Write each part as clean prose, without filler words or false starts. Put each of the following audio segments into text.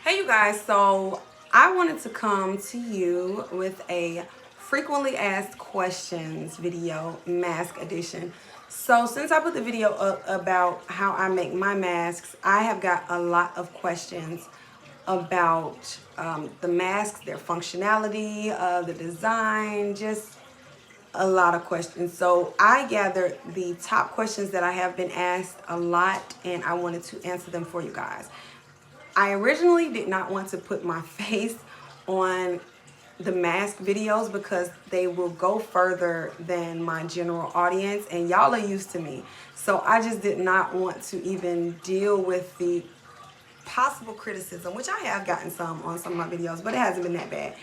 Hey you guys, so I wanted to come to you with a frequently asked questions video, mask edition. So since I put the video up about how I make my masks, I have got a lot of questions about the masks, their functionality, the design, just a lot of questions. So I gathered the top questions that I have been asked a lot, and I wanted to answer them for you guys. I originally did not want to put my face on the mask videos because they will go further than my general audience, and y'all are used to me. So I just did not want to even deal with the possible criticism, which I have gotten some on some of my videos, but it hasn't been that bad.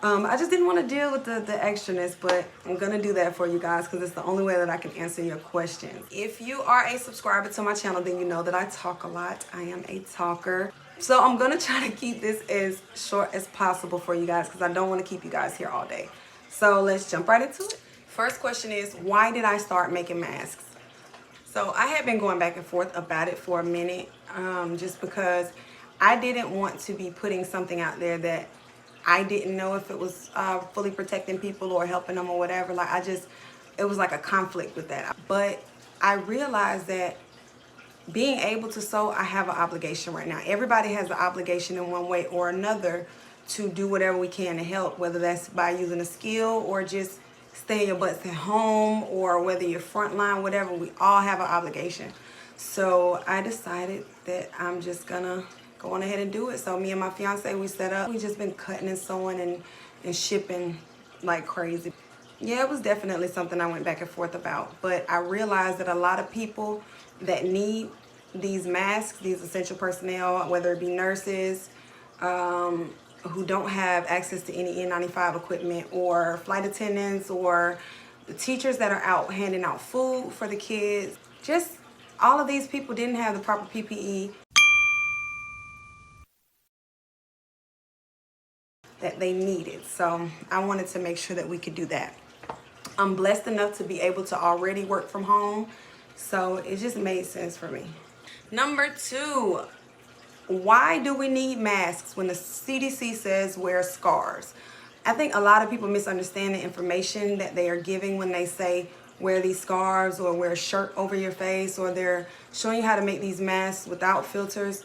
I just didn't want to deal with the extraness, but I'm going to do that for you guys because it's the only way that I can answer your questions. If you are a subscriber to my channel, then you know that I talk a lot. I am a talker. So I'm going to try to keep this as short as possible for you guys because I don't want to keep you guys here all day. So let's jump right into it. First question is, why did I start making masks? So I had been going back and forth about it for a minute, just because I didn't want to be putting something out there that I didn't know if it was fully protecting people or helping them or whatever. It was like a conflict with that. But I realized that being able to sew, I have an obligation right now. Everybody has an obligation in one way or another to do whatever we can to help, whether that's by using a skill or just staying your butts at home, or whether you're frontline, whatever. We all have an obligation. So I decided that I'm just gonna go on ahead and do it. So me and my fiance, we set up. We just been cutting and sewing and shipping like crazy. Yeah, it was definitely something I went back and forth about. But I realized that a lot of people that need these masks, these essential personnel, whether it be nurses, who don't have access to any N95 equipment, or flight attendants, or the teachers that are out handing out food for the kids. Just all of these people didn't have the proper PPE that they needed. So I wanted to make sure that we could do that. I'm blessed enough to be able to already work from home, so it just made sense for me. Number two, why do we need masks when the CDC says wear scarves? I think a lot of people misunderstand the information that they are giving when they say wear these scarves or wear a shirt over your face, or they're showing you how to make these masks without filters.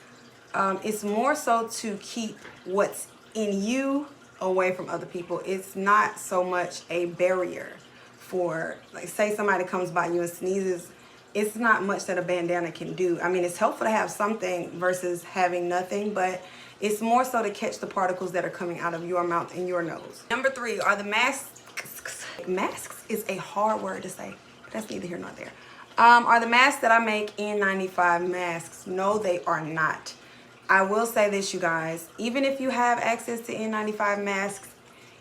It's more so to keep what's in you away from other people. It's not so much a barrier for, like, say somebody comes by you and sneezes. It's not much that a bandana can do. I mean, it's helpful to have something versus having nothing, but it's more so to catch the particles that are coming out of your mouth and your nose. Number three, are the masks, masks is a hard word to say, but that's neither here nor there. Are the masks that I make N95 masks? No, they are not. I will say this, you guys, even if you have access to N95 masks,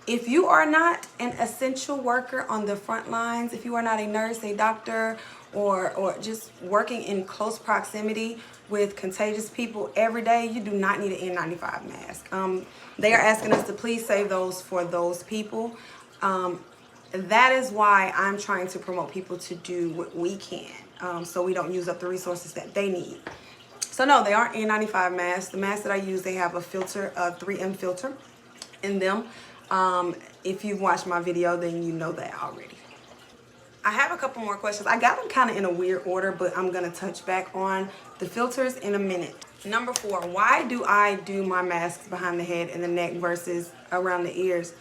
if you are not an essential worker on the front lines, if you are not a nurse, a doctor, or just working in close proximity with contagious people every day, you do not need an N95 mask. They are asking us to please save those for those people. That is why I'm trying to promote people to do what we can, so we don't use up the resources that they need. So no, they aren't N95 masks. The masks that I use, they have a filter, a 3M filter in them. If you've watched my video, then you know that already. I have a couple more questions. I got them kind of in a weird order, but I'm going to touch back on the filters in a minute. Number four, why do I do my masks behind the head and the neck versus around the ears?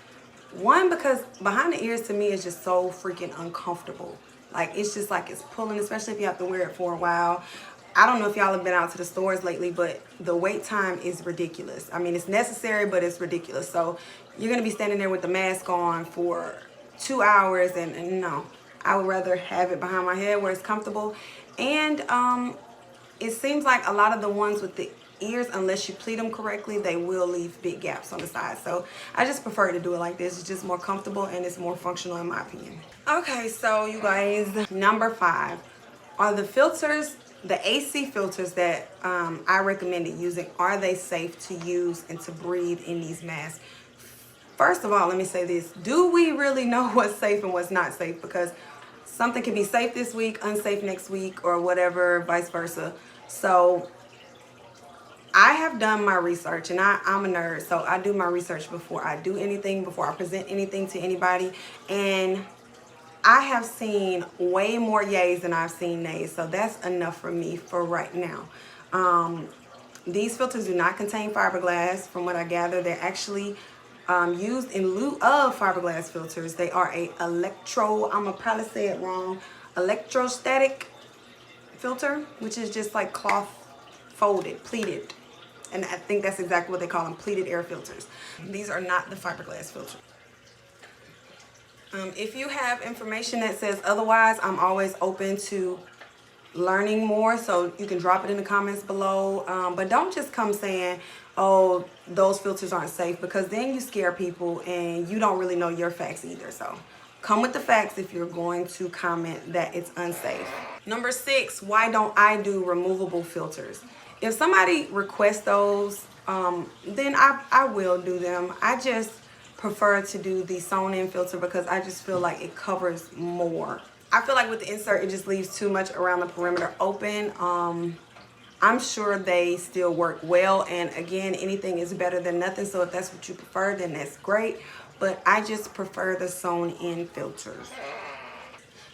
One, because behind the ears to me is just so freaking uncomfortable. Like, it's just like it's pulling, especially if you have to wear it for a while. I don't know if y'all have been out to the stores lately, but the wait time is ridiculous. I mean, it's necessary, but it's ridiculous. So you're going to be standing there with the mask on for 2 hours, and no. I would rather have it behind my head where it's comfortable. And it seems like a lot of the ones with the ears, unless you pleat them correctly, they will leave big gaps on the side. So I just prefer to do it like this. It's just more comfortable and it's more functional in my opinion. Okay, so you guys, number five, are the filters, the AC filters that I recommended using, are they safe to use and to breathe in these masks? First of all, let me say this. Do we really know what's safe and what's not safe? Because something can be safe this week, unsafe next week, or whatever, vice versa. So I have done my research, and I'm a nerd, so I do my research before I do anything, before I present anything to anybody. And I have seen way more yays than I've seen nays, so that's enough for me for right now. These filters do not contain fiberglass. From what I gather, they're actually used in lieu of fiberglass filters. They are a I'm gonna probably say it wrong, electrostatic filter, which is just like cloth folded, pleated. And I think that's exactly what they call them, pleated air filters. These are not the fiberglass filters. If you have information that says otherwise, I'm always open to learning more, so you can drop it in the comments below. But don't just come saying, oh, those filters aren't safe, because then you scare people and you don't really know your facts either. So come with the facts if you're going to comment that it's unsafe. Number 6, why don't I do removable filters? If somebody requests those, then I will do them. I just prefer to do the sewn in filter because I just feel like it covers more. I feel like with the insert, it just leaves too much around the perimeter open. I'm sure they still work well, and again, anything is better than nothing, so if that's what you prefer, then that's great, but I just prefer the sewn in filters.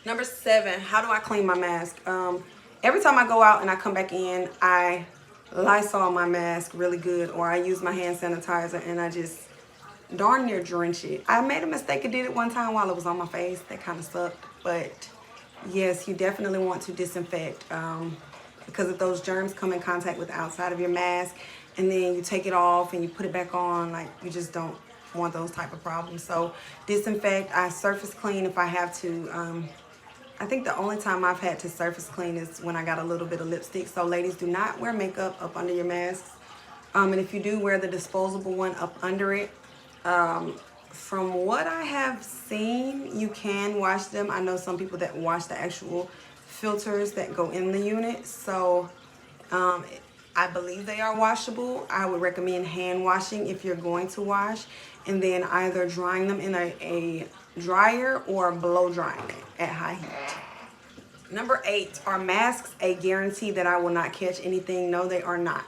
Number 7, how do I clean my mask? Every time I go out and I come back in, I Lysol my mask really good, or I use my hand sanitizer and I just darn near drench it. I made a mistake and did it one time while it was on my face. That kind of sucked. But yes, you definitely want to disinfect, because if those germs come in contact with the outside of your mask and then you take it off and you put it back on, like, you just don't want those type of problems. So disinfect. I surface clean if I have to. I think the only time I've had to surface clean is when I got a little bit of lipstick. So ladies, do not wear makeup up under your masks. And if you do, wear the disposable one up under it. From what I have seen, you can wash them. I know some people that wash the actual filters that go in the unit. So I believe they are washable. I would recommend hand washing if you're going to wash, and then either drying them in a dryer or blow drying it at high heat. Number 8, are masks a guarantee that I will not catch anything? No, they are not.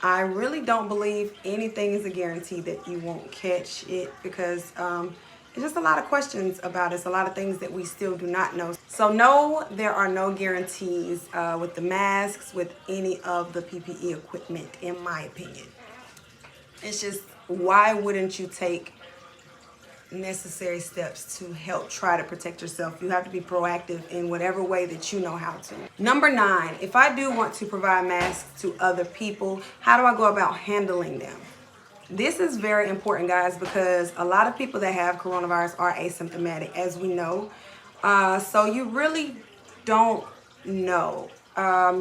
I really don't believe anything is a guarantee that you won't catch it, because there's just a lot of questions about it. It's a lot of things that we still do not know. So no, there are no guarantees with the masks, with any of the PPE equipment, in my opinion. It's just, why wouldn't you take necessary steps to help try to protect yourself? You have to be proactive in whatever way that you know how to. Number 9, if I do want to provide masks to other people, how do I go about handling them? This is very important, guys, because a lot of people that have coronavirus are asymptomatic, as we know. So you really don't know.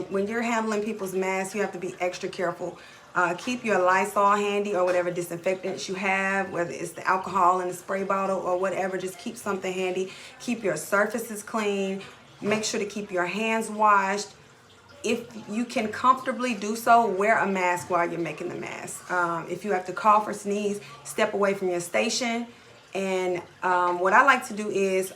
When you're handling people's masks, you have to be extra careful. Keep your Lysol handy, or whatever disinfectants you have, whether it's the alcohol in the spray bottle or whatever. Just keep something handy. Keep your surfaces clean. Make sure to keep your hands washed. If you can comfortably do so, wear a mask while you're making the mask. If you have to cough or sneeze, step away from your station. And what I like to do is,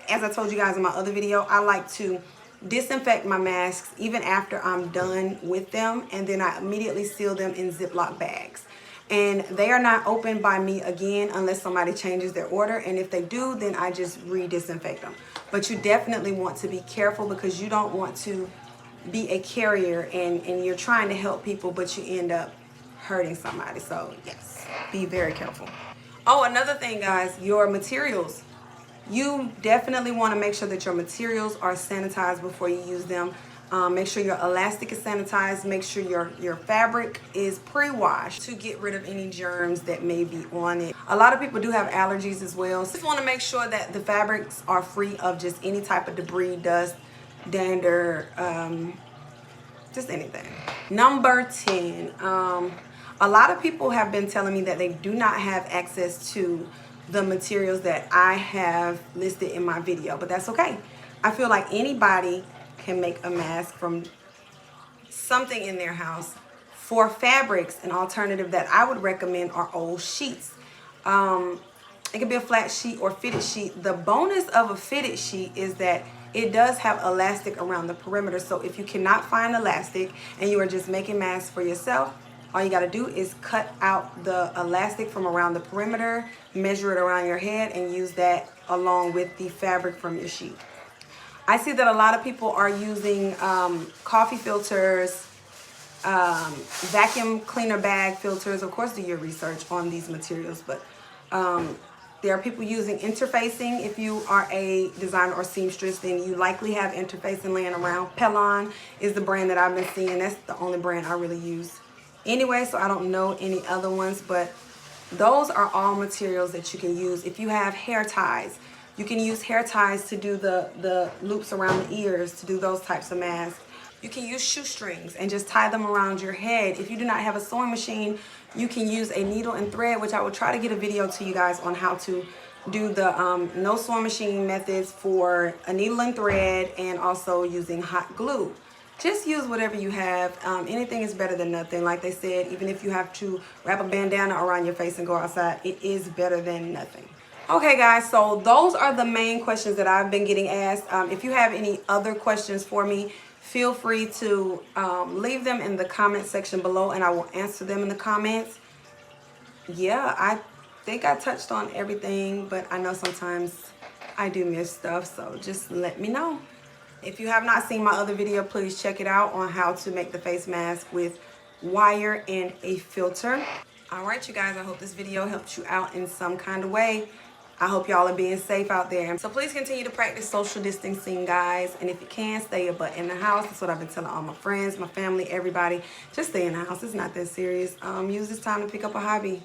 as I told you guys in my other video, I like to disinfect my masks even after I'm done with them, and then I immediately seal them in Ziploc bags. And they are not opened by me again unless somebody changes their order, and if they do, then I just re-disinfect them. But you definitely want to be careful, because you don't want to be a carrier and you're trying to help people, but you end up hurting somebody. So yes, be very careful. Oh, another thing, guys, your materials. You definitely want to make sure that your materials are sanitized before you use them. Make sure your elastic is sanitized. Make sure your fabric is pre-washed to get rid of any germs that may be on it. A lot of people do have allergies as well. So you want to make sure that the fabrics are free of just any type of debris, dust, dander, just anything. Number 10. A lot of people have been telling me that they do not have access to the materials that I have listed in my video, but that's okay. I feel like anybody can make a mask from something in their house. For fabrics, an alternative that I would recommend are old sheets. It could be a flat sheet or fitted sheet. The bonus of a fitted sheet is that it does have elastic around the perimeter. So if you cannot find elastic and you are just making masks for yourself, all you got to do is cut out the elastic from around the perimeter, measure it around your head, and use that along with the fabric from your sheet. I see that a lot of people are using coffee filters, vacuum cleaner bag filters. Of course, do your research on these materials, but there are people using interfacing. If you are a designer or seamstress, then you likely have interfacing laying around. Pellon is the brand that I've been seeing. That's the only brand I really use anyway, so I don't know any other ones, but those are all materials that you can use. If you have hair ties, you can use hair ties to do the loops around the ears, to do those types of masks. You can use shoestrings and just tie them around your head. If you do not have a sewing machine, you can use a needle and thread, which I will try to get a video to you guys on how to do the no sewing machine methods for a needle and thread, and also using hot glue. Just use whatever you have. Anything is better than nothing. Like they said, even if you have to wrap a bandana around your face and go outside, it is better than nothing. Okay guys, so those are the main questions that I've been getting asked. If you have any other questions for me, feel free to leave them in the comment section below and I will answer them in the comments. Yeah, I think I touched on everything, but I know sometimes I do miss stuff, so just let me know. If you have not seen my other video, please check it out on how to make the face mask with wire and a filter. All right, you guys, I hope this video helped you out in some kind of way. I hope y'all are being safe out there. So please continue to practice social distancing, guys. And if you can, stay your butt in the house. That's what I've been telling all my friends, my family, everybody. Just stay in the house. It's not that serious. Use this time to pick up a hobby,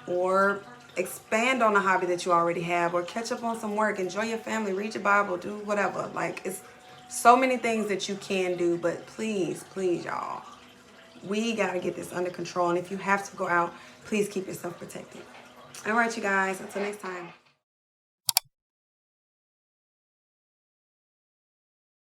or expand on a hobby that you already have, or catch up on some work. Enjoy your family. Read your Bible. Do whatever. Like, it's so many things that you can do. But please, please, y'all, we got to get this under control. And if you have to go out, please keep yourself protected. All right, you guys. Until next time.